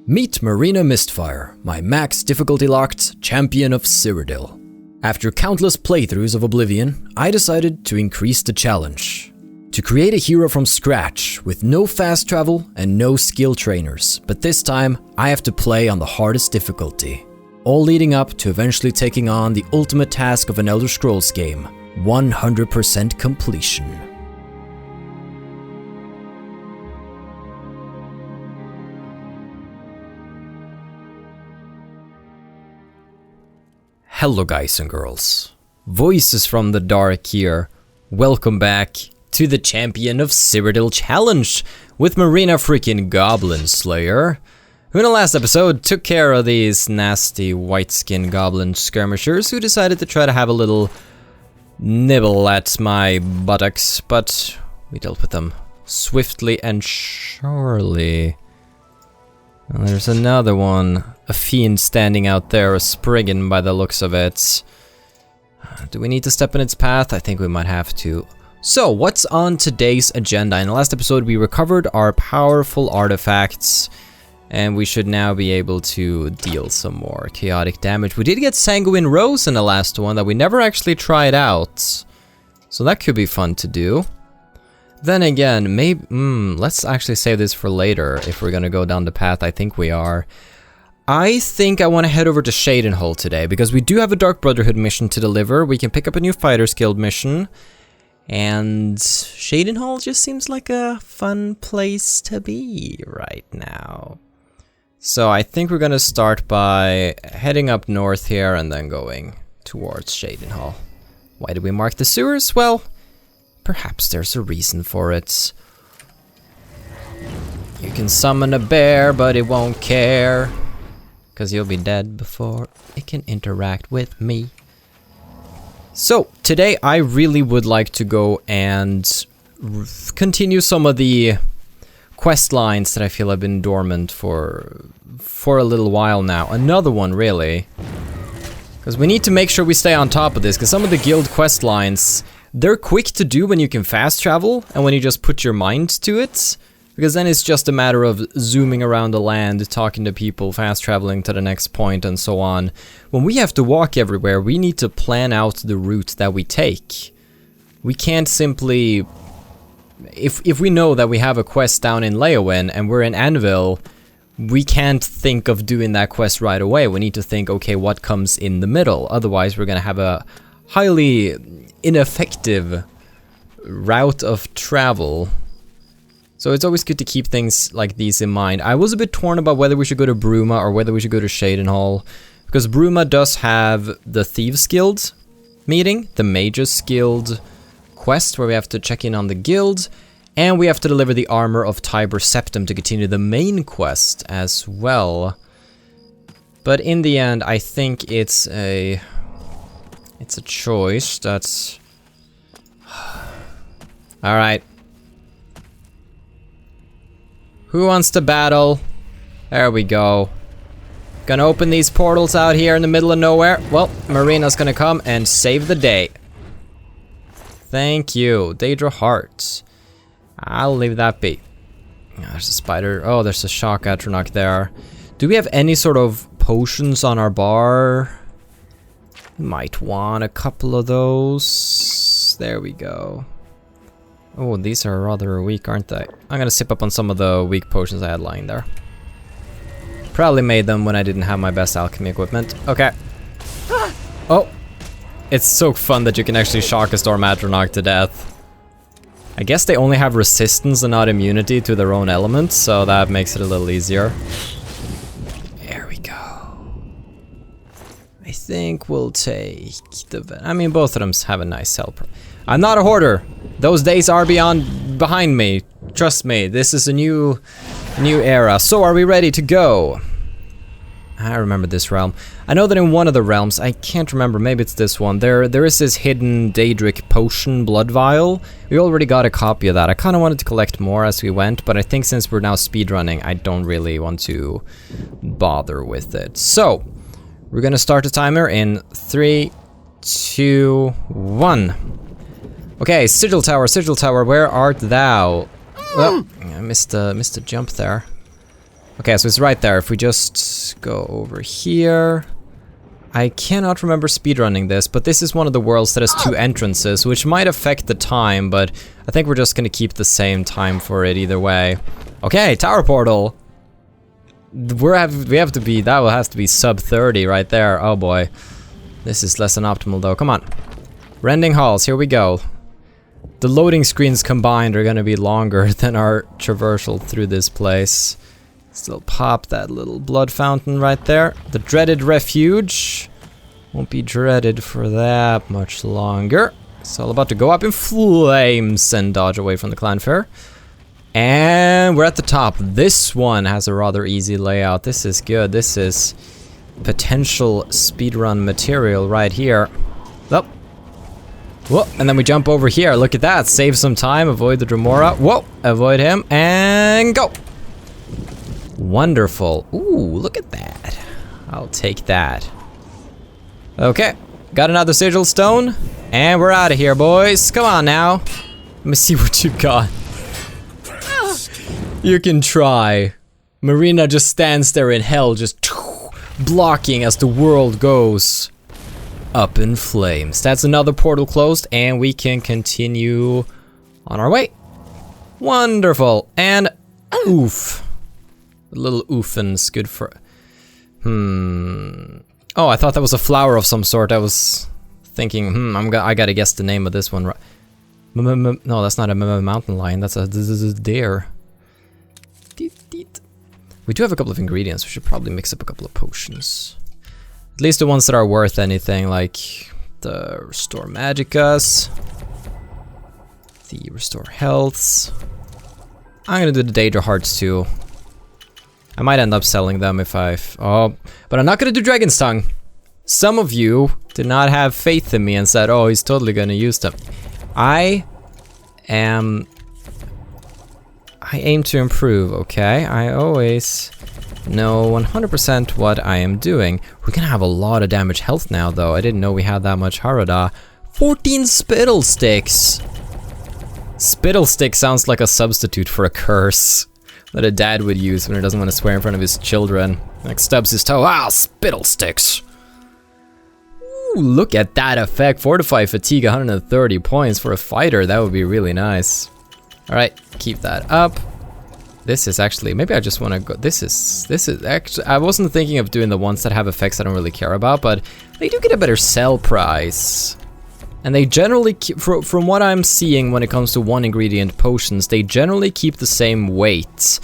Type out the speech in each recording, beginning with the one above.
Meet Marina Mistfire, my max difficulty locked champion of Cyrodiil. After countless playthroughs of Oblivion, I decided to increase the challenge. To create a hero from scratch, with no fast travel and no skill trainers, but this time I have to play on the hardest difficulty. All leading up to eventually taking on the ultimate task of an Elder Scrolls game, 100% completion. Hello guys and girls, Voices from the Dark here. Welcome back to the Champion of Cyrodiil challenge with Marina freaking Goblin Slayer, who in the last episode took care of these nasty white-skinned goblin skirmishers who decided to try to have a little nibble at my buttocks, but we dealt with them swiftly and surely. And there's another one, a fiend standing out there, a Spriggan by the looks of it. Do we need to step in its path? I think we might have to. So, what's on today's agenda? In the last episode we recovered our powerful artifacts, and we should now be able to deal some more chaotic damage. We did get Sanguine Rose in the last one that we never actually tried out, so that could be fun to do. Then again, maybe, let's actually save this for later if we're gonna go down the path I think we are. I think I want to head over to Cyrodiil today, because we do have a Dark Brotherhood mission to deliver. We can pick up a new Fighters Guild mission, and Cyrodiil just seems like a fun place to be right now. So I think we're gonna start by heading up north here and then going towards Cyrodiil. Why did we mark the sewers? Well, perhaps there's a reason for it. You can summon a bear, but it won't care, because you'll be dead before it can interact with me. So, today I really would like to go and continue some of the quest lines that I feel have been dormant for a little while now. Another one, really. Because we need to make sure we stay on top of this, because some of the guild quest lines, they're quick to do when you can fast travel and when you just put your mind to it, because then it's just a matter of zooming around the land, talking to people, fast traveling to the next point and so on. When we have to walk everywhere, we need to plan out the route that we take. We can't simply, if we know that we have a quest down in Leyawen and we're in Anvil, we can't think of doing that quest right away. We need to think, okay, what comes in the middle? Otherwise we're gonna have a highly ineffective route of travel. So it's always good to keep things like these in mind. I was a bit torn about whether we should go to Bruma or whether we should go to Cyrodiil, because Bruma does have the Thieves Guild meeting, the Mages Guild quest where we have to check in on the guild, and we have to deliver the Armor of Tiber Septum to continue the main quest as well. But in the end, I think it's a choice that's... Alright. Who wants to battle? There we go. Gonna open these portals out here in the middle of nowhere. Well, Marina's gonna come and save the day. Thank you. Daedra Hearts. I'll leave that be. There's a spider. Oh, there's a shock Atronach there. Do we have any sort of potions on our bar? Might want a couple of those. There we go. Oh, these are rather weak, aren't they? I'm gonna sip up on some of the weak potions I had lying there. Probably made them when I didn't have my best alchemy equipment. Okay. Oh! It's so fun that you can actually shock a Storm Atronach to death. I guess they only have resistance and not immunity to their own elements, so that makes it a little easier. There we go. I think we'll take the... I mean, both of them have a nice help. I'm not a hoarder. Those days are behind me. Trust me, this is a new era. So are we ready to go? I remember this realm. I know that in one of the realms, I can't remember, maybe it's this one, there is this hidden Daedric potion blood vial. We already got a copy of that. I kind of wanted to collect more as we went, but I think since we're now speedrunning, I don't really want to bother with it. So, we're gonna start the timer in 3, 2, 1. Okay, Sigil Tower, where art thou? Oh, I missed a jump there. Okay, so it's right there. If we just go over here... I cannot remember speedrunning this, but this is one of the worlds that has 2 entrances, which might affect the time, but I think we're just gonna keep the same time for it either way. Okay, tower portal! That will have to be sub 30 right there. Oh boy. This is less than optimal though, come on. Rending halls, here we go. The loading screens combined are gonna be longer than our traversal through this place. Still pop that little blood fountain right there. The dreaded refuge. Won't be dreaded for that much longer. It's all about to go up in flames and dodge away from the clanfair. And we're at the top. This one has a rather easy layout. This is good. This is potential speedrun material right here. Oh. Whoa, and then we jump over here. Look at that. Save some time. Avoid the Dremora. Whoa, avoid him. And go. Wonderful. Ooh, look at that. I'll take that. Okay, got another sigil stone, and we're out of here, boys. Come on now. Let me see what you got. You can try. Marina just stands there in hell, just blocking as the world goes up in flames. That's another portal closed, and we can continue on our way. Wonderful, and oof. A little oofen's good for... Oh, I thought that was a flower of some sort. I was thinking, I gotta guess the name of this one. No, that's not a mountain lion. That's a deer. We do have a couple of ingredients. We should probably mix up a couple of potions. At least the ones that are worth anything, like the restore magicas, the restore healths. I'm gonna do the Daedric hearts too. I might end up selling them if but I'm not gonna do Dragon's Tongue. Some of you did not have faith in me and said, oh, he's totally gonna use them. I aim to improve, okay? I always know 100% what I am doing. We're gonna have a lot of damage health now, though. I didn't know we had that much Harada. 14 spittle sticks! Spittle stick sounds like a substitute for a curse that a dad would use when he doesn't want to swear in front of his children. Like stubs his toe, spittle sticks! Ooh, look at that effect. Fortify fatigue 130 points for a fighter. That would be really nice. Alright, keep that up. This is actually, maybe I just want to go, this is actually, I wasn't thinking of doing the ones that have effects I don't really care about, but they do get a better sell price. And they generally, from what I'm seeing when it comes to 1 ingredient potions, they generally keep the same weight.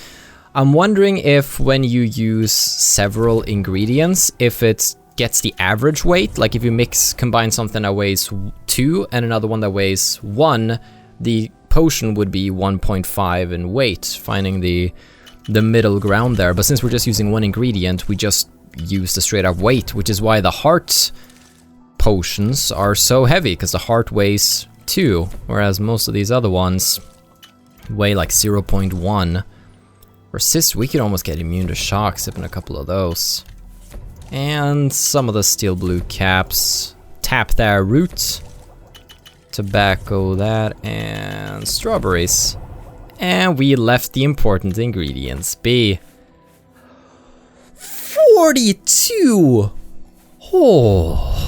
I'm wondering if when you use several ingredients, if it gets the average weight, like if you combine something that weighs 2 and another one that weighs 1, the potion would be 1.5 in weight, finding the middle ground there. But since we're just using 1 ingredient, we just use the straight up weight, which is why the heart potions are so heavy, because the heart weighs 2, whereas most of these other ones weigh like 0.1. Resist, we could almost get immune to shock sipping a couple of those. And some of the steel blue caps. Tap their root. Tobacco that, and strawberries. And we left the important ingredients be. 42! Oh.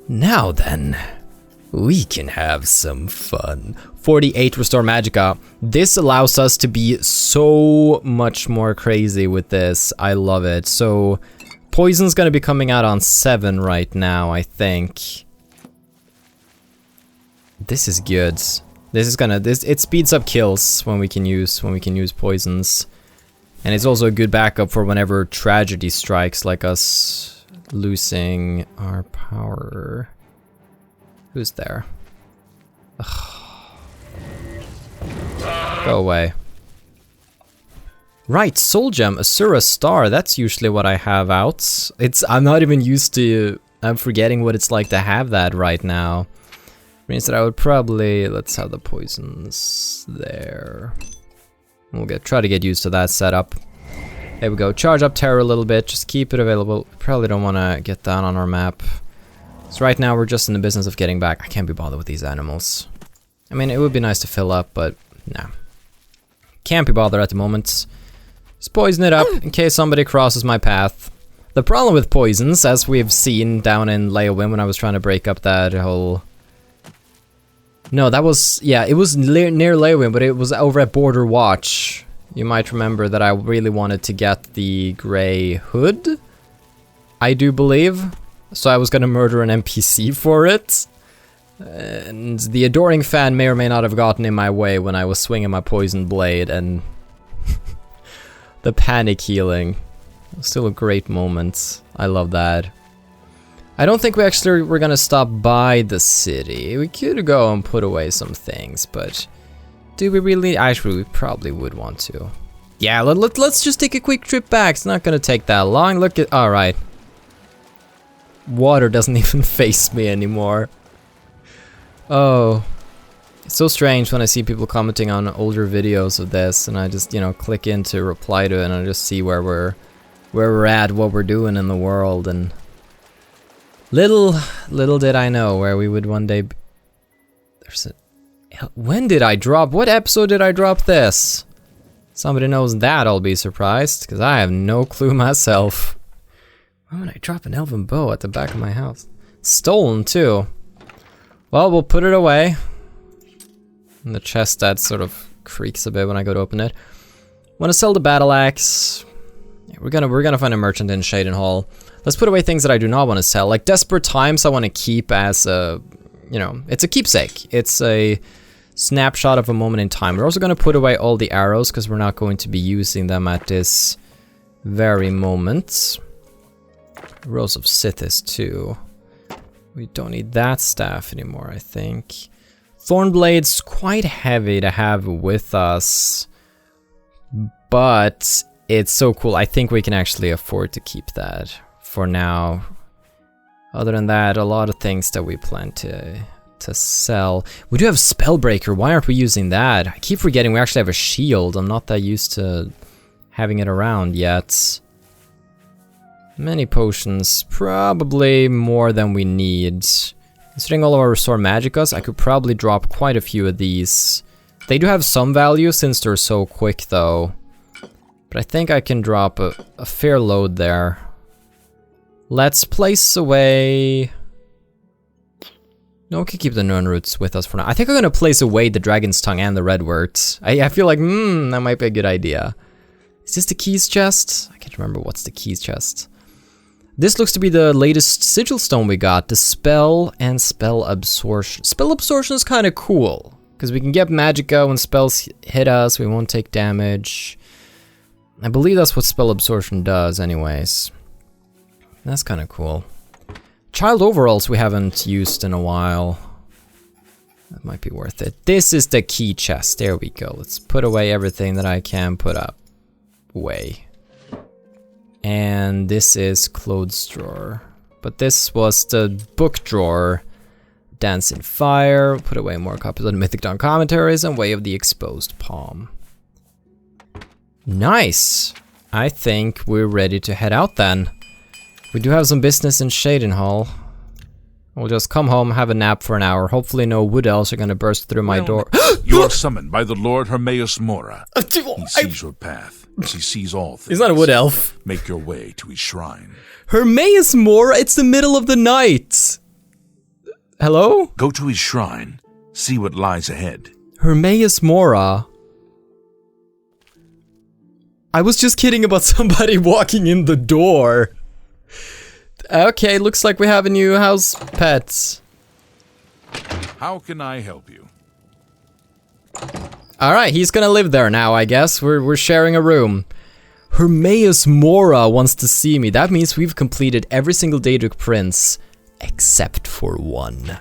Now then, we can have some fun. 48 restore magicka. This allows us to be so much more crazy with this. I love it. So poison's gonna be coming out on 7 right now, I think. This is good. This is gonna, it speeds up kills when we can use poisons. And it's also a good backup for whenever tragedy strikes, like us losing our power. Who's there? Ugh. Go away. Right, Soul Gem, Asura Star. That's usually what I have out. I'm not even used to. I'm forgetting what it's like to have that right now. Means that I would probably, let's have the poisons there. We'll try to get used to that setup. There we go. Charge up Terror a little bit. Just keep it available. Probably don't want to get down on our map. So right now we're just in the business of getting back. I can't be bothered with these animals. I mean, it would be nice to fill up, but no. Can't be bothered at the moment. Just poison it up in case somebody crosses my path. The problem with poisons, as we've seen down in Leowin when I was trying to break up that whole... No, that was... Yeah, it was near Leowin, but it was over at Border Watch. You might remember that I really wanted to get the grey hood, I do believe. So I was gonna murder an NPC for it. And the adoring fan may or may not have gotten in my way when I was swinging my poison blade and... the panic healing. Still a great moment. I love that. I don't think we actually were gonna stop by the city. We could go and put away some things, but... do we really? Actually, we probably would want to. Yeah, let's just take a quick trip back. It's not gonna take that long. Look at... Alright. Water doesn't even face me anymore. Oh. It's so strange when I see people commenting on older videos of this and I just, you know, click in to reply to it and I just see where we're at, what we're doing in the world, and little did I know where we would one day be. There's a... When did I drop? What episode did I drop this? Somebody knows that, I'll be surprised, because I have no clue myself. Why would I drop an elven bow at the back of my house? Stolen, too. Well, we'll put it away. In the chest that sort of creaks a bit when I go to open it. Want to sell the battle axe. Yeah, we're gonna find a merchant in Shaden Hall. Let's put away things that I do not want to sell. Like Desperate Times I want to keep as a, you know, it's a keepsake. It's a snapshot of a moment in time. We're also gonna put away all the arrows because we're not going to be using them at this very moment. Rose of Sithis too. We don't need that staff anymore, I think. Thornblade's quite heavy to have with us, but it's so cool. I think we can actually afford to keep that for now. Other than that, a lot of things that we plan to sell. We do have Spellbreaker. Why aren't we using that? I keep forgetting we actually have a shield. I'm not that used to having it around yet. Many potions, probably more than we need. Considering all of our Restore Magicas, I could probably drop quite a few of these. They do have some value since they're so quick though. But I think I can drop a fair load there. Let's place away... No, we can keep the Nern Roots with us for now. I think I'm gonna place away the Dragon's Tongue and the Redworts. I feel like, that might be a good idea. Is this the keys chest? I can't remember what's the keys chest. This looks to be the latest sigil stone we got, the spell and spell absorption. Spell absorption is kind of cool, because we can get magicka when spells hit us, we won't take damage. I believe that's what spell absorption does anyways. That's kind of cool. Child overalls we haven't used in a while. That might be worth it. This is the key chest, there we go. Let's put away everything that I can put up. Away. And this is clothes drawer. But this was the book drawer. Dance in Fire. Put away more copies of the Mythic Dawn commentaries and Way of the Exposed Palm. Nice! I think we're ready to head out then. We do have some business in Shaden Hall. We'll just come home, have a nap for an hour. Hopefully no wood elves are gonna burst through my door. You are summoned by the Lord Hermaeus Mora. He sees your path. He sees all things. He's not a wood elf. Make your way to his shrine. Hermaeus Mora? It's the middle of the night. Hello? Go to his shrine. See what lies ahead. Hermaeus Mora? I was just kidding about somebody walking in the door. Okay, looks like we have a new house pet. How can I help you? Alright, he's gonna live there now, I guess. We're sharing a room. Hermaeus Mora wants to see me. That means we've completed every single Daedric prince except for one.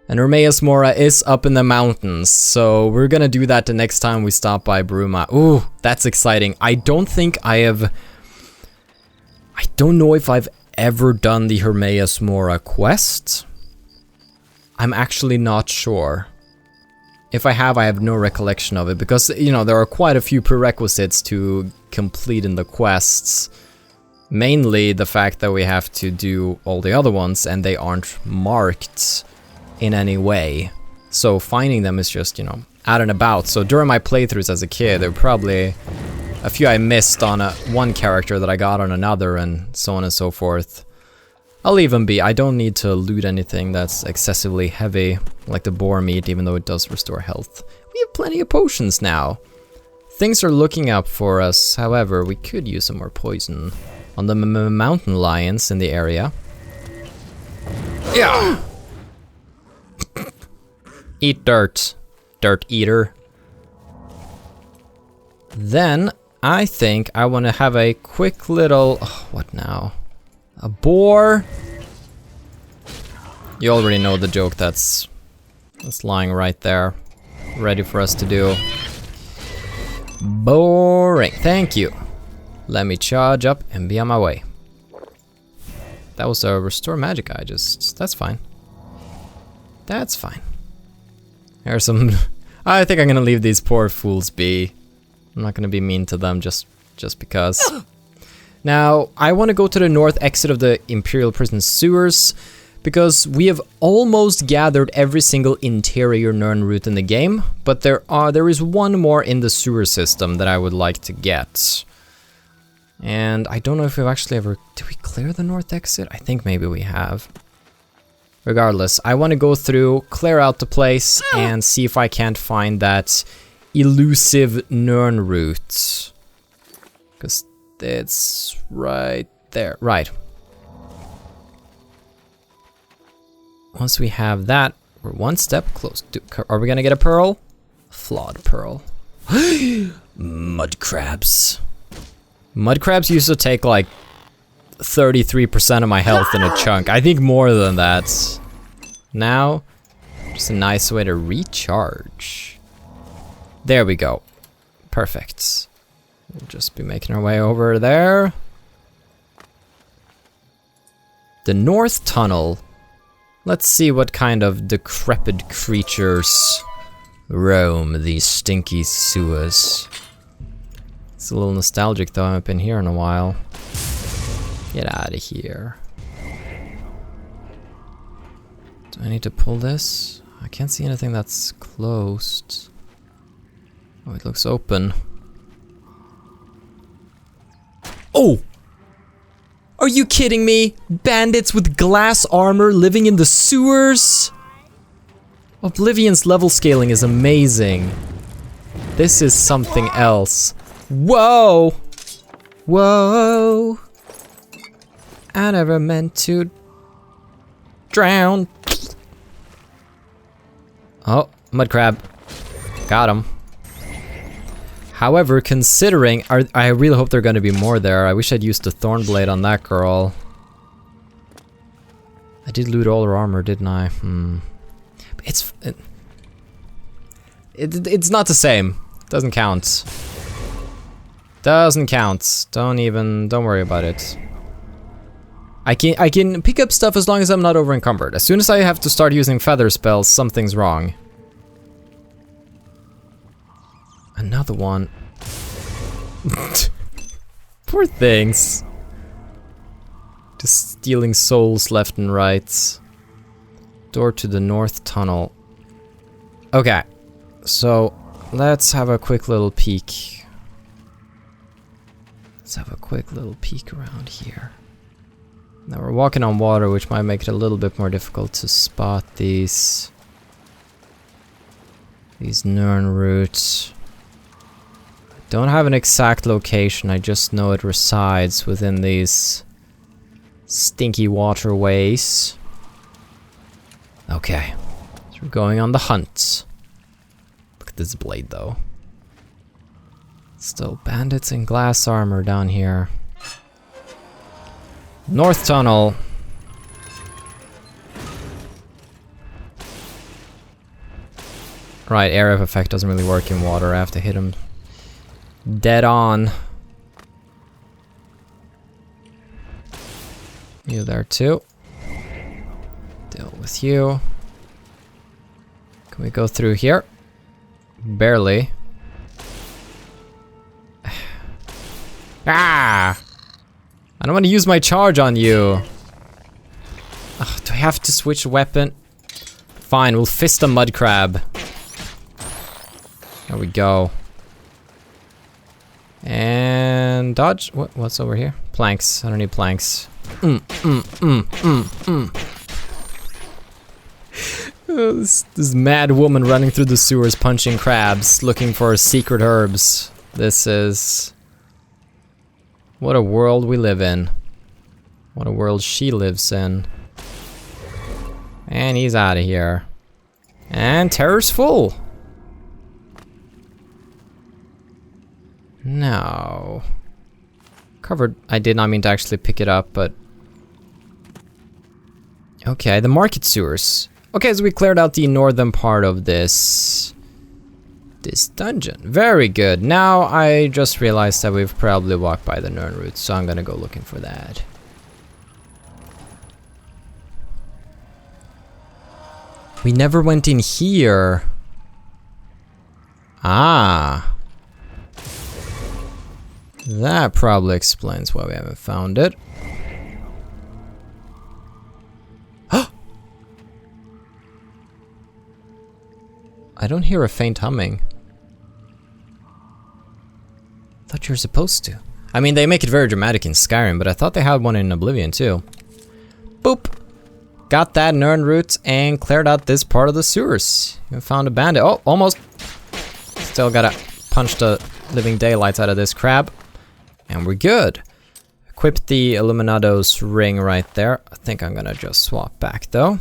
And Hermaeus Mora is up in the mountains, so we're gonna do that the next time we stop by Bruma. Ooh, that's exciting. I don't know if I've ever done the Hermaeus Mora quest. I'm actually not sure. If I have no recollection of it, because, you know, there are quite a few prerequisites to complete in the quests. Mainly the fact that we have to do all the other ones and they aren't marked in any way. So finding them is just, you know, out and about. So during my playthroughs as a kid, there were probably a few I missed on one character that I got on another, and so on and so forth. I'll leave them be. I don't need to loot anything that's excessively heavy, like the boar meat, even though it does restore health. We have plenty of potions now. Things are looking up for us. However, we could use some more poison on the mountain lions in the area. Yeah. Eat dirt, dirt eater. Then I think I want to have a quick little... Oh, what now? A boar? You already know the joke that's lying right there, ready for us to do. Boring. Thank you. Let me charge up and be on my way. That was a restore magic eye. That's fine. That's fine. There's some... I think I'm gonna leave these poor fools be. I'm not gonna be mean to them just because. Now, I want to go to the north exit of the Imperial Prison sewers, because we have almost gathered every single interior Nern route in the game, but there is one more in the sewer system that I would like to get. And I don't know if we've actually ever... Did we clear the north exit? I think maybe we have. Regardless, I want to go through, clear out the place, and see if I can't find that elusive Nern route. Because it's right there. Right. Once we have that, we're one step close. Are we gonna get a pearl? Flawed pearl. Mud crabs. Mud crabs used to take like 33% of my health in a chunk. I think more than that. Now, just a nice way to recharge. There we go. Perfect. We'll just be making our way over there. The North Tunnel. Let's see what kind of decrepit creatures roam these stinky sewers. It's a little nostalgic though, I haven't been here in a while. Get out of here. Do I need to pull this? I can't see anything that's closed. Oh, it looks open. Oh! Are you kidding me? Bandits with glass armor living in the sewers? Oblivion's level scaling is amazing. This is something else. Whoa! Whoa! I never meant to drown. Oh, mud crab. Got him. However, considering, I really hope there are going to be more there. I wish I'd used the thorn blade on that girl. I did loot all her armor, didn't I? It's not the same. Doesn't count. Doesn't count. Don't worry about it. I can pick up stuff as long as I'm not over encumbered. As soon as I have to start using feather spells, something's wrong. Another one. Poor things. Just stealing souls left and right. Door to the North Tunnel. Okay, so let's have a quick little peek. Let's have a quick little peek around here. Now we're walking on water, which might make it a little bit more difficult to spot these Nern routes. Don't have an exact location, I just know it resides within these stinky waterways. Okay, so we're going on the hunt. Look at this blade though. Still bandits in glass armor down here. North Tunnel. Right, area of effect doesn't really work in water, I have to hit him dead on. You there too. Deal with you. Can we go through here? Barely. Ah! I don't want to use my charge on you. Ugh, do I have to switch weapon? Fine, we'll fist a mud crab. There we go. And dodge. What's over here? Planks. I don't need planks. Oh, this mad woman running through the sewers punching crabs, looking for secret herbs. This is... what a world we live in. What a world she lives in. And he's out of here. And terror's full. No. Covered. I did not mean to actually pick it up, but... okay, the market sewers. Okay, so we cleared out the northern part of this dungeon. Very good. Now I just realized that we've probably walked by the Nern route, so I'm gonna go looking for that. We never went in here. Ah. That probably explains why we haven't found it. I don't hear a faint humming. Thought you were supposed to. I mean, they make it very dramatic in Skyrim, but I thought they had one in Oblivion too. Boop! Got that Nern route and cleared out this part of the sewers. You found a bandit. Oh, almost! Still gotta punch the living daylights out of this crab. And we're good. Equip the Illuminado's ring right there. I think I'm gonna just swap back though.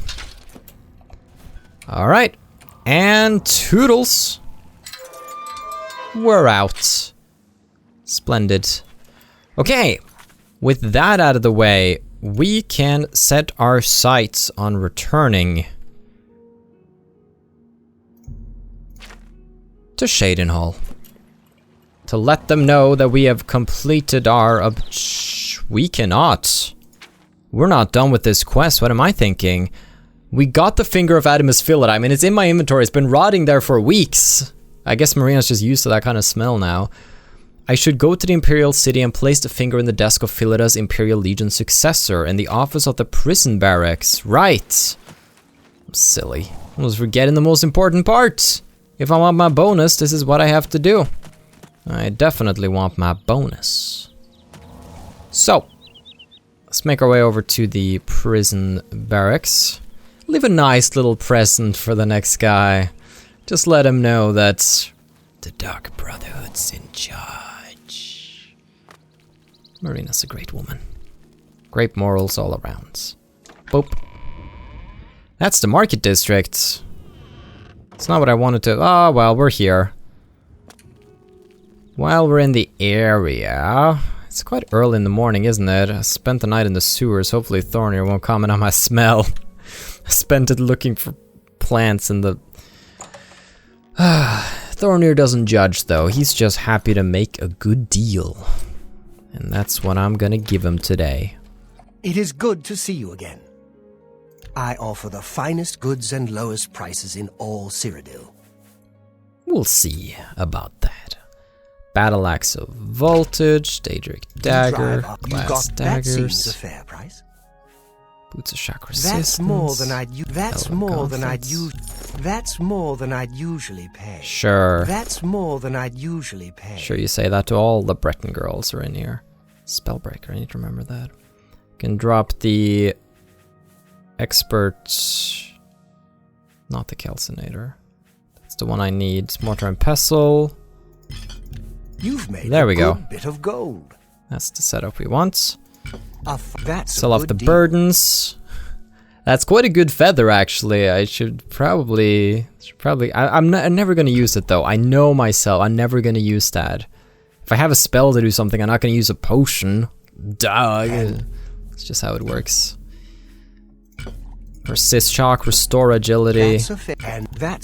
Alright. And toodles. We're out. Splendid. Okay. With that out of the way, we can set our sights on returning to Shadenhall. To let them know that we have completed our we cannot. We're not done with this quest. What am I thinking? We got the Finger of Adamus fillet. I mean, it's in my inventory. It's been rotting there for weeks. I guess Marina's just used to that kind of smell now. I should go to the Imperial City and place the finger in the desk of Phileda's Imperial Legion successor in the office of the prison barracks. Right. I'm silly. I was forgetting the most important part. If I want my bonus, this is what I have to do. I definitely want my bonus. So, let's make our way over to the prison barracks. Leave a nice little present for the next guy. Just let him know that the Dark Brotherhood's in charge. Marina's a great woman. Great morals all around. Boop. That's the market district. It's not what I wanted to... oh, well, we're here. While we're in the area... it's quite early in the morning, isn't it? I spent the night in the sewers. Hopefully Thornir won't comment on my smell. I spent it looking for plants in the... Thornir doesn't judge though, he's just happy to make a good deal. And that's what I'm gonna give him today. It is good to see you again. I offer the finest goods and lowest prices in all Cyrodiil. We'll see about that. Battle Axe of Voltage, Daedric Dagger, Glass Daggers. That seems a fair price. Boots of Shock Resistance. That's more than I'd usually pay. Sure. That's more than I'd usually pay. Sure, you say that to all the Breton girls are in here. Spellbreaker, I need to remember that. Can drop the Expert... not the Calcinator. That's the one I need. Mortar and Pestle. You've made there we a go. Good bit of gold. That's the setup we want. That's sell off the burdens. That's quite a good feather, actually. I should probably. I'm never gonna use it though. I know myself. I'm never gonna use that. If I have a spell to do something, I'm not gonna use a potion. Duh. It's just how it works. Resist shock, restore agility.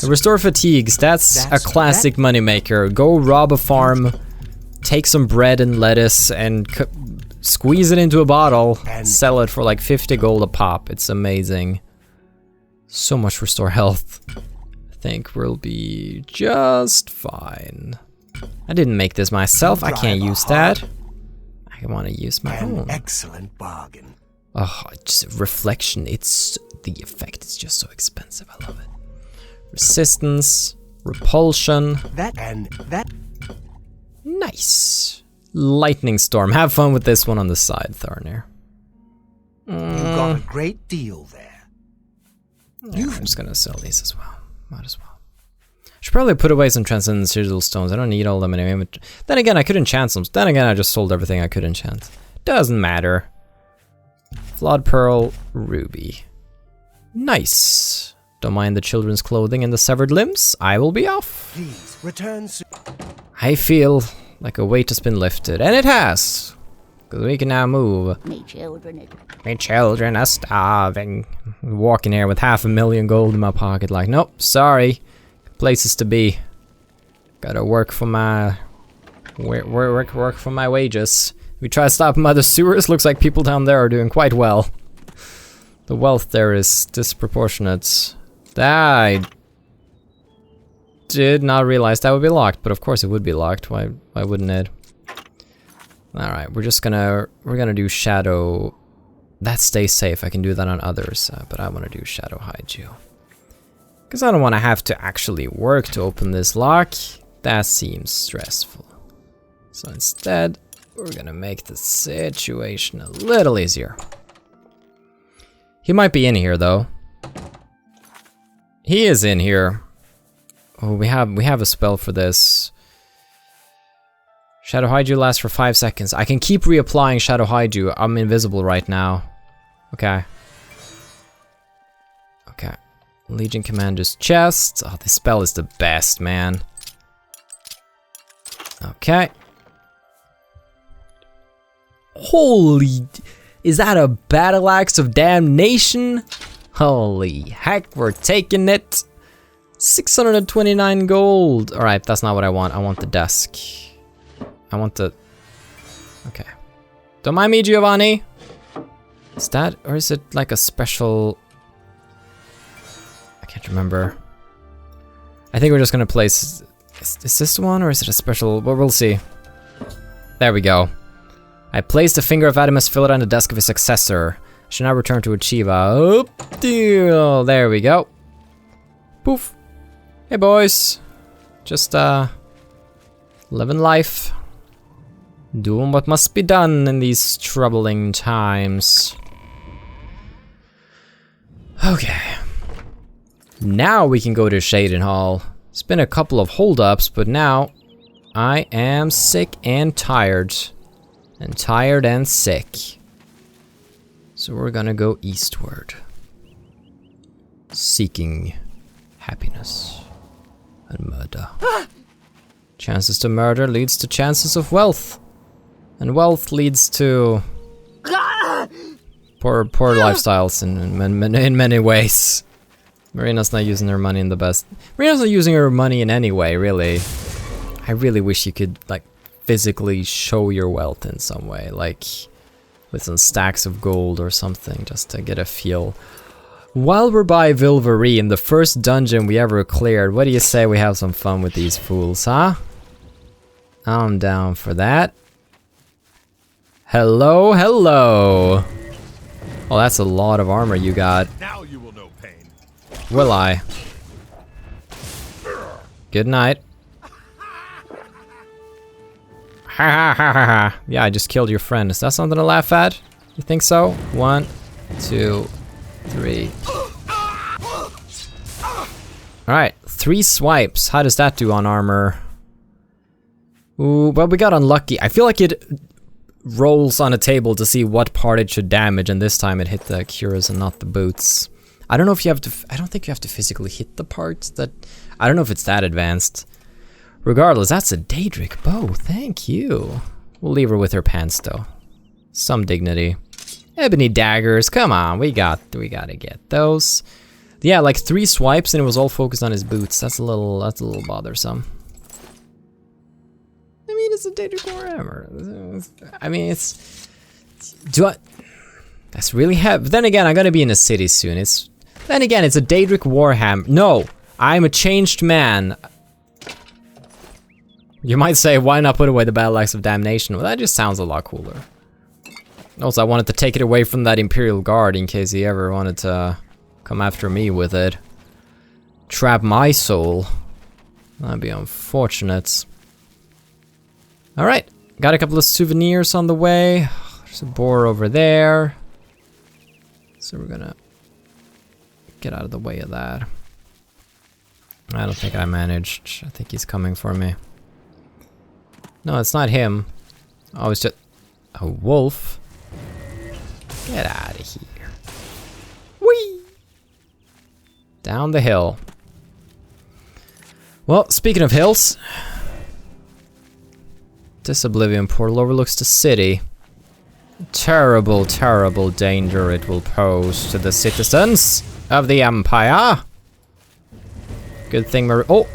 Restore fatigues. That's a classic moneymaker. Go rob a farm, take some bread and lettuce, and squeeze it into a bottle, sell it for like 50 gold a pop. It's amazing. So much restore health. I think we'll be just fine. I didn't make this myself. I can't use that. I want to use my own. Excellent bargain. Oh, just reflection. It's the effect is just so expensive. I love it. Resistance, repulsion. That. Nice. Lightning storm. Have fun with this one on the side, Tharnir. You got a great deal there. Yeah, I'm just gonna sell these as well. Might as well. Should probably put away some transcendent Cyrodiil stones. I don't need all of them anyway. But then again, I could enchant some. Then again, I just sold everything I could enchant. Doesn't matter. Flawed Pearl, Ruby. Nice. Don't mind the children's clothing and the severed limbs. I will be off. Please return soon. I feel like a weight has been lifted, and it has. Because we can now move. Me children are starving. Walking here with 500,000 gold in my pocket like, nope, sorry. Places to be. Gotta work for my... work for my wages. We try to stop them by the sewers. Looks like people down there are doing quite well. The wealth there is disproportionate. I did not realize that would be locked, but of course it would be locked. Why wouldn't it? Alright, we're gonna do Shadow. That stays safe. I can do that on others, but I want to do Shadow Hide You. Because I don't want to have to actually work to open this lock. That seems stressful. So instead, we're gonna make the situation a little easier. He might be in here though. He is in here. Oh, we have a spell for this. Shadow Hide You lasts for 5 seconds. I can keep reapplying Shadow Hide You. I'm invisible right now. Okay. Okay. Legion Commander's chest. Oh, this spell is the best, man. Okay. Holy... Is that a battle axe of damnation? Holy heck, we're taking it. 629 gold. Alright, that's not what I want. I want the desk. I want the... Okay. Don't mind me, Giovanni. Is that... Or is it like a special... I can't remember. I think we're just gonna place... Is this one or is it a special... Well, we'll see. There we go. I placed the finger of Adamus Fillet on the desk of his successor. I should now return to Achieva. Oh, deal. There we go. Poof. Hey, boys. Just, living life. Doing what must be done in these troubling times. Okay. Now we can go to Shaden Hall. It's been a couple of holdups, but now I am sick and tired. And tired and sick. So we're gonna go eastward. Seeking happiness and murder. Chances to murder leads to chances of wealth. And wealth leads to poor lifestyles in many ways. Marina's not using her money in the best. Marina's not using her money in any way, really. I really wish you could, like, physically show your wealth in some way, like with some stacks of gold or something, just to get a feel. While we're by Vilvery, in the first dungeon we ever cleared, what do you say we have some fun with these fools, huh? I'm down for that. Hello, hello. Oh, that's a lot of armor you got. Now you will know pain. Will I? Good night. Ha ha ha ha ha. Yeah, I just killed your friend. Is that something to laugh at? You think so? 1, 2, 3. Alright, 3 swipes. How does that do on armor? Ooh, well, we got unlucky. I feel like it rolls on a table to see what part it should damage, and this time it hit the cuirass and not the boots. I don't know if you have to... I don't think you have to physically hit the parts that... I don't know if it's that advanced. Regardless, that's a Daedric bow. Thank you. We'll leave her with her pants, though. Some dignity. Ebony daggers. Come on, we gotta get those. Yeah, like 3 swipes and it was all focused on his boots. That's a little bothersome. I mean, it's a Daedric Warhammer. I mean, it's... That's really heavy. But then again, I'm gonna be in a city soon. Then again, it's a Daedric Warhammer. No, I'm a changed man. You might say, why not put away the Battle Axe of Damnation? Well, that just sounds a lot cooler. Also, I wanted to take it away from that Imperial Guard in case he ever wanted to come after me with it. Trap my soul. That'd be unfortunate. Alright, got a couple of souvenirs on the way. There's a boar over there. So we're gonna get out of the way of that. I don't think I managed. I think he's coming for me. No, it's not him. Oh, it's just a wolf. Get out of here. Whee! Down the hill. Well, speaking of hills, this Oblivion portal overlooks the city. Terrible, terrible danger it will pose to the citizens of the Empire. Good thing oh!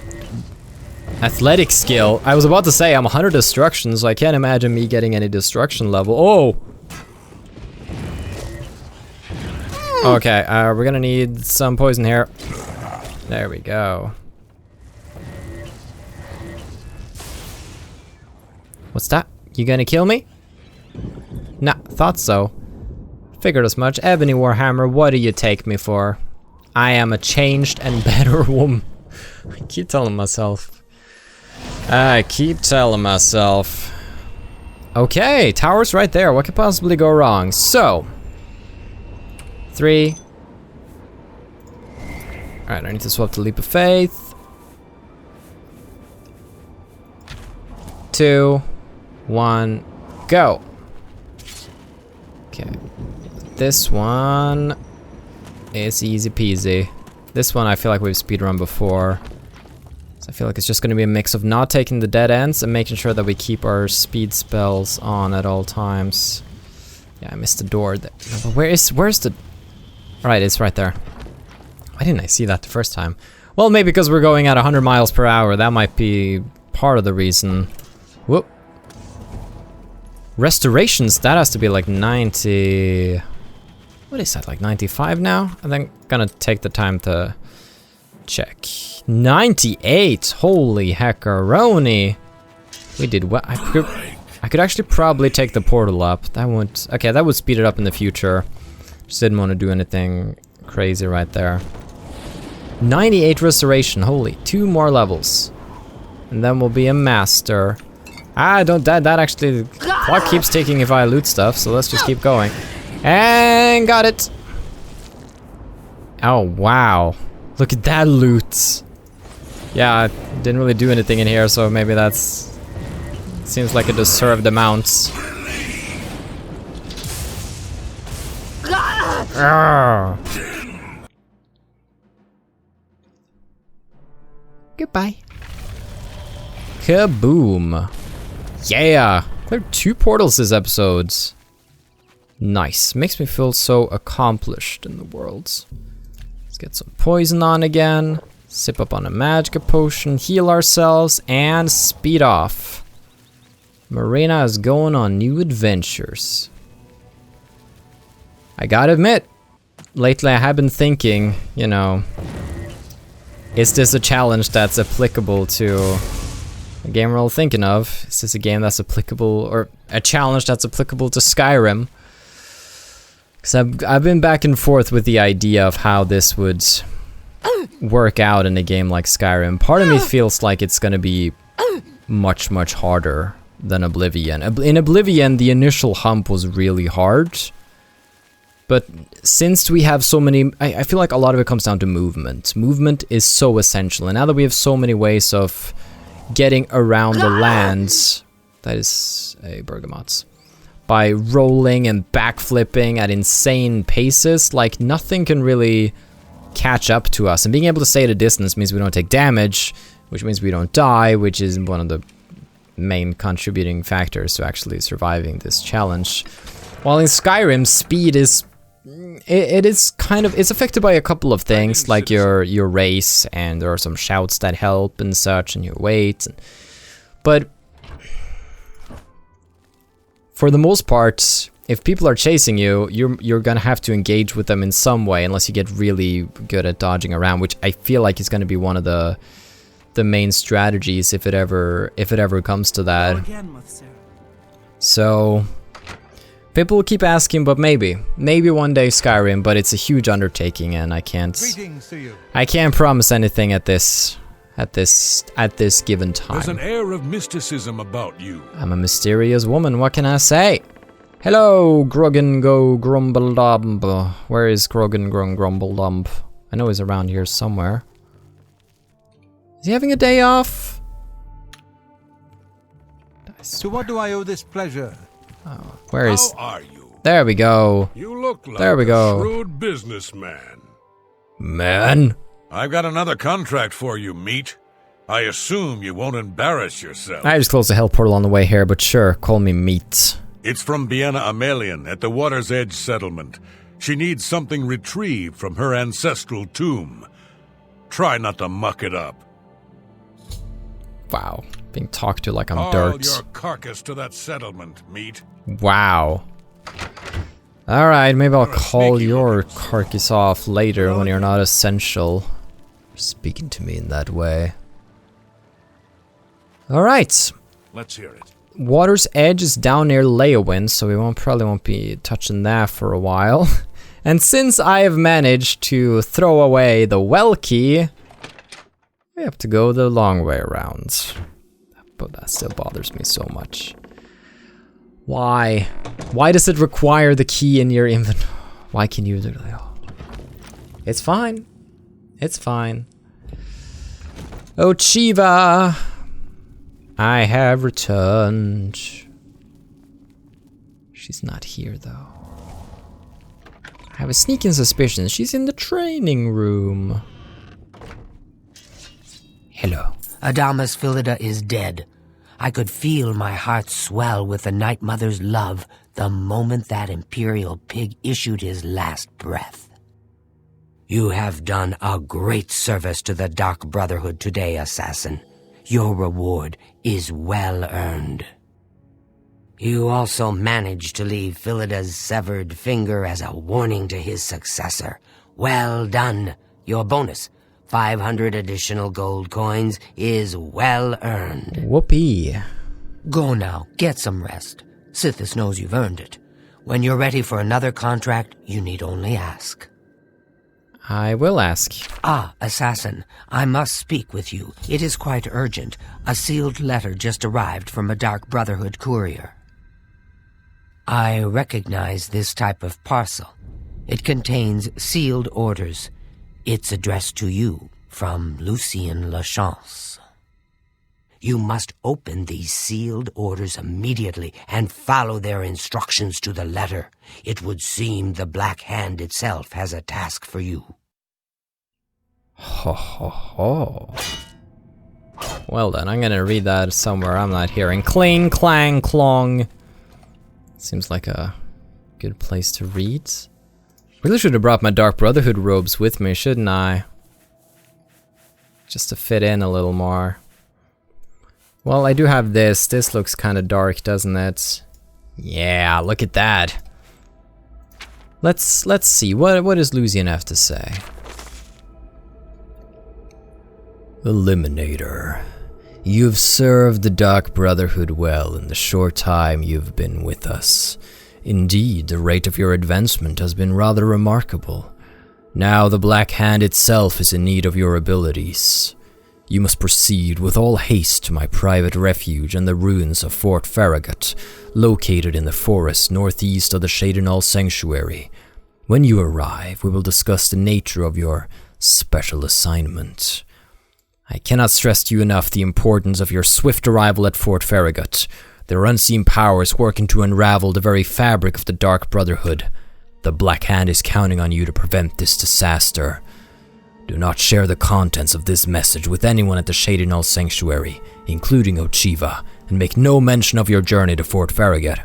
Athletic skill. I was about to say I'm 100 destruction, so I can't imagine me getting any destruction level. Oh! Okay, we're gonna need some poison here. There we go. What's that? You gonna kill me? Nah, thought so. Figured as much. Ebony Warhammer, what do you take me for? I am a changed and better woman. I keep telling myself. Okay, tower's right there. What could possibly go wrong? So. 3. Alright, I need to swap the Leap of Faith. 2. 1, go. Okay. This one is easy peasy. This one I feel like we've speedrun before. So I feel like it's just gonna be a mix of not taking the dead ends and making sure that we keep our speed spells on at all times. Yeah, I missed the door there. But where's the... Alright, it's right there. Why didn't I see that the first time? Well, maybe because we're going at 100 miles per hour. That might be part of the reason. Whoop. Restorations, that has to be like 90... What is that, like 95 now? I think I'm gonna take the time to check. 98! Holy heckaroni! We did what? I could actually probably take the portal up. That would... Okay, that would speed it up in the future. Just didn't want to do anything crazy right there. 98 restoration, holy. 2 more levels. And then we'll be a master. That actually, the clock keeps ticking if I loot stuff, so let's just keep going. And got it! Oh, wow. Look at that loot! Yeah, I didn't really do anything in here, so maybe that's... Seems like a deserved amount. Goodbye. Kaboom. Yeah! Cleared 2 portals this episode. Nice. Makes me feel so accomplished in the world. Let's get some poison on again. Sip up on a magic potion. Heal ourselves. And speed off. Marina is going on new adventures. I gotta admit, lately I have been thinking, you know, is this a challenge that's applicable to a game we're all thinking of? Is this a game that's applicable, or a challenge that's applicable to Skyrim? Because I've been back and forth with the idea of how this would work out in a game like Skyrim. Part of me feels like it's gonna be much, much harder than Oblivion. In Oblivion, the initial hump was really hard. But since we have so many, I feel like a lot of it comes down to movement. Movement is so essential, and now that we have so many ways of getting around the lands, that is a bergamot, by rolling and backflipping at insane paces, like nothing can really catch up to us. And being able to stay at a distance means we don't take damage, which means we don't die, which is one of the main contributing factors to actually surviving this challenge. While in Skyrim, speed is... It is kind of, it's affected by a couple of things, like your race, and there are some shouts that help and such, and your weight. But for the most part, if people are chasing you, you're gonna have to engage with them in some way, unless you get really good at dodging around, which I feel like is gonna be one of the main strategies if it ever comes to that. So people will keep asking, but maybe one day Skyrim, but it's a huge undertaking, and I can't promise anything at this at this given time. There's an air of mysticism about you. I'm a mysterious woman, what can I say? Hello, Groggen Go Grumbledump. Where is Groggen Grung Grumbledump? I know he's around here somewhere. Is he having a day off? To what do I owe this pleasure? Oh, where is... How are you? There we go. You look like There we a go. shrewd businessman. Man. I've got another contract for you, meat. I assume you won't embarrass yourself. I just closed the hell portal on the way here, but sure, call me meat. It's from Bienna Amelian at the Water's Edge settlement. She needs something retrieved from her ancestral tomb. Try not to muck it up. Wow, being talked to like I'm Haul dirt. your carcass to that settlement, meat. Wow. Alright, maybe I'll You're a call sneaky your little carcass off later when you're not essential. For speaking to me in that way. Alright. Let's hear it. Water's Edge is down near Leowin, so we probably won't be touching that for a while. And since I have managed to throw away the well key, we have to go the long way around. But that still bothers me so much. Why? Why does it require the key in your inventory? Why can you literally... Oh. It's fine. It's fine. Oh, Chiva! I have returned. She's not here, though. I have a sneaking suspicion she's in the training room. Hello. Adamas Philida is dead. I could feel my heart swell with the Night Mother's love the moment that Imperial pig issued his last breath. You have done a great service to the Dark Brotherhood today, Assassin. Your reward is well earned. You also managed to leave Philida's severed finger as a warning to his successor. Well done. Your bonus, 500 additional gold coins, is well earned. Whoopee. Go now, get some rest. Sithis knows you've earned it. When you're ready for another contract, you need only ask. I will ask. Ah, Assassin, I must speak with you. It is quite urgent. A sealed letter just arrived from a Dark Brotherhood courier. I recognize this type of parcel. It contains sealed orders. It's addressed to you from Lucien Lachance. You must open these sealed orders immediately and follow their instructions to the letter. It would seem the Black Hand itself has a task for you. Ho ho ho. Well then, I'm gonna read that somewhere I'm not hearing. Cling, clang, clong. Seems like a good place to read. Really should have brought my Dark Brotherhood robes with me, shouldn't I? Just to fit in a little more. Well, I do have this. This looks kind of dark, doesn't it? Yeah, look at that. Let's see. What does Lucien have to say? Eliminator. You've served the Dark Brotherhood well in the short time you've been with us. Indeed, the rate of your advancement has been rather remarkable. Now the Black Hand itself is in need of your abilities. You must proceed with all haste to my private refuge and the ruins of Fort Farragut, located in the forest northeast of the Cyrodiil Sanctuary. When you arrive, we will discuss the nature of your special assignment. I cannot stress to you enough the importance of your swift arrival at Fort Farragut. There are unseen powers working to unravel the very fabric of the Dark Brotherhood. The Black Hand is counting on you to prevent this disaster. Do not share the contents of this message with anyone at the Cyrodiil Sanctuary, including Ochiva, and make no mention of your journey to Fort Farragut.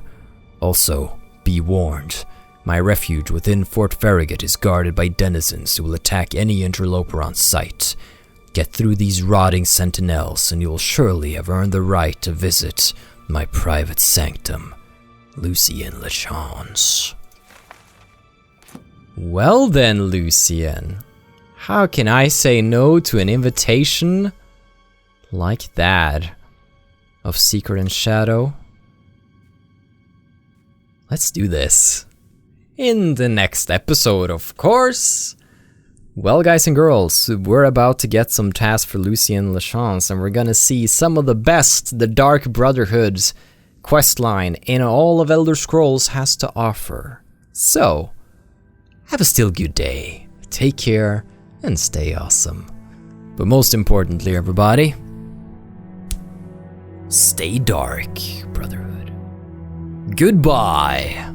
Also, be warned. My refuge within Fort Farragut is guarded by denizens who will attack any interloper on sight. Get through these rotting sentinels, and you will surely have earned the right to visit my private sanctum, Lucien Lachance. Well then, Lucien. How can I say no to an invitation like that? Of Secret and Shadow? Let's do this. In the next episode, of course. Well, guys and girls, we're about to get some tasks for Lucien Lachance, and we're gonna see some of the best the Dark Brotherhood's questline in all of Elder Scrolls has to offer. So, have a still good day, take care, and stay awesome. But most importantly, everybody, stay dark, Brotherhood. Goodbye!